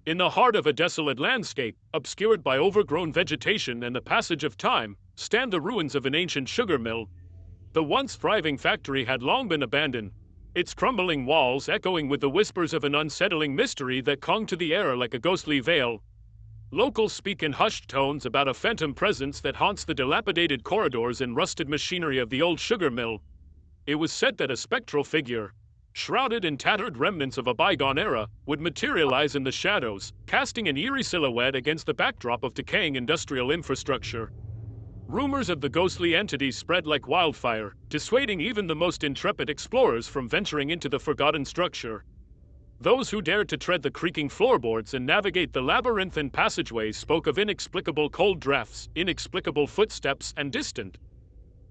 In the heart of a desolate landscape, obscured by overgrown vegetation and the passage of time, stand the ruins of an ancient sugar mill. The once thriving factory had long been abandoned, its crumbling walls echoing with the whispers of an unsettling mystery that clung to the air like a ghostly veil. Locals speak in hushed tones about a phantom presence that haunts the dilapidated corridors and rusted machinery of the old sugar mill. It was said that a spectral figure, shrouded in tattered remnants of a bygone era, would materialize in the shadows, casting an eerie silhouette against the backdrop of decaying industrial infrastructure. Rumors of the ghostly entity spread like wildfire, dissuading even the most intrepid explorers from venturing into the forgotten structure. Those who dared to tread the creaking floorboards and navigate the labyrinthine passageways spoke of inexplicable cold drafts, inexplicable footsteps, and distant,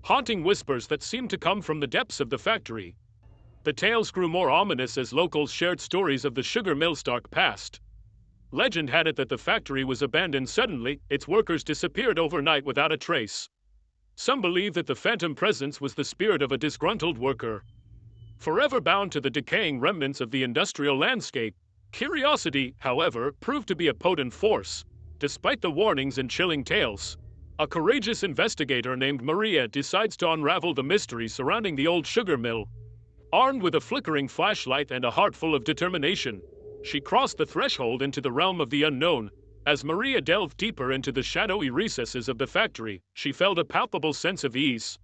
haunting whispers that seemed to come from the depths of the factory. The tales grew more ominous as locals shared stories of the sugar mill's dark past. Legend had it that the factory was abandoned suddenly, its workers disappeared overnight without a trace. Some believe that the phantom presence was the spirit of a disgruntled worker, forever bound to the decaying remnants of the industrial landscape. Curiosity, however, proved to be a potent force. Despite the warnings and chilling tales, a courageous investigator named Maria decides to unravel the mystery surrounding the old sugar mill. Armed with a flickering flashlight and a heart full of determination, she crossed the threshold into the realm of the unknown. As Maria delved deeper into the shadowy recesses of the factory, she felt a palpable sense of ease.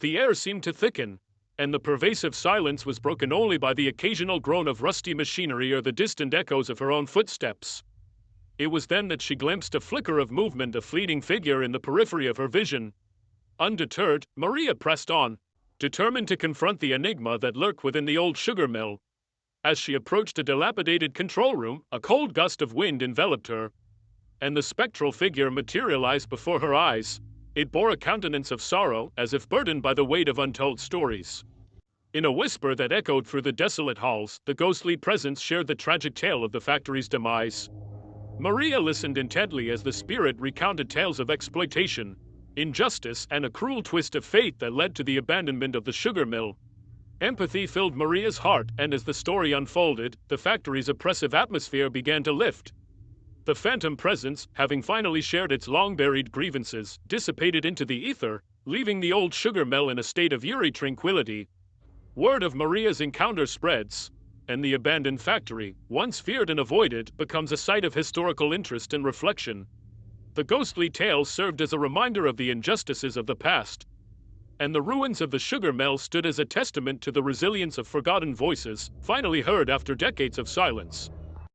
The air seemed to thicken, and the pervasive silence was broken only by the occasional groan of rusty machinery or the distant echoes of her own footsteps. It was then that she glimpsed a flicker of movement, a fleeting figure in the periphery of her vision. Undeterred, Maria pressed on, determined to confront the enigma that lurked within the old sugar mill. As she approached a dilapidated control room, a cold gust of wind enveloped her, and the spectral figure materialized before her eyes. It bore a countenance of sorrow, as if burdened by the weight of untold stories. In a whisper that echoed through the desolate halls, the ghostly presence shared the tragic tale of the factory's demise. Maria listened intently as the spirit recounted tales of exploitation, injustice, and a cruel twist of fate that led to the abandonment of the sugar mill. Empathy filled Maria's heart, and as the story unfolded, the factory's oppressive atmosphere began to lift. The phantom presence, having finally shared its long-buried grievances, dissipated into the ether, leaving the old sugar mill in a state of eerie tranquility. Word of Maria's encounter spreads, and the abandoned factory, once feared and avoided, becomes a site of historical interest and reflection. The ghostly tale served as a reminder of the injustices of the past, and the ruins of the sugar mill stood as a testament to the resilience of forgotten voices, finally heard after decades of silence.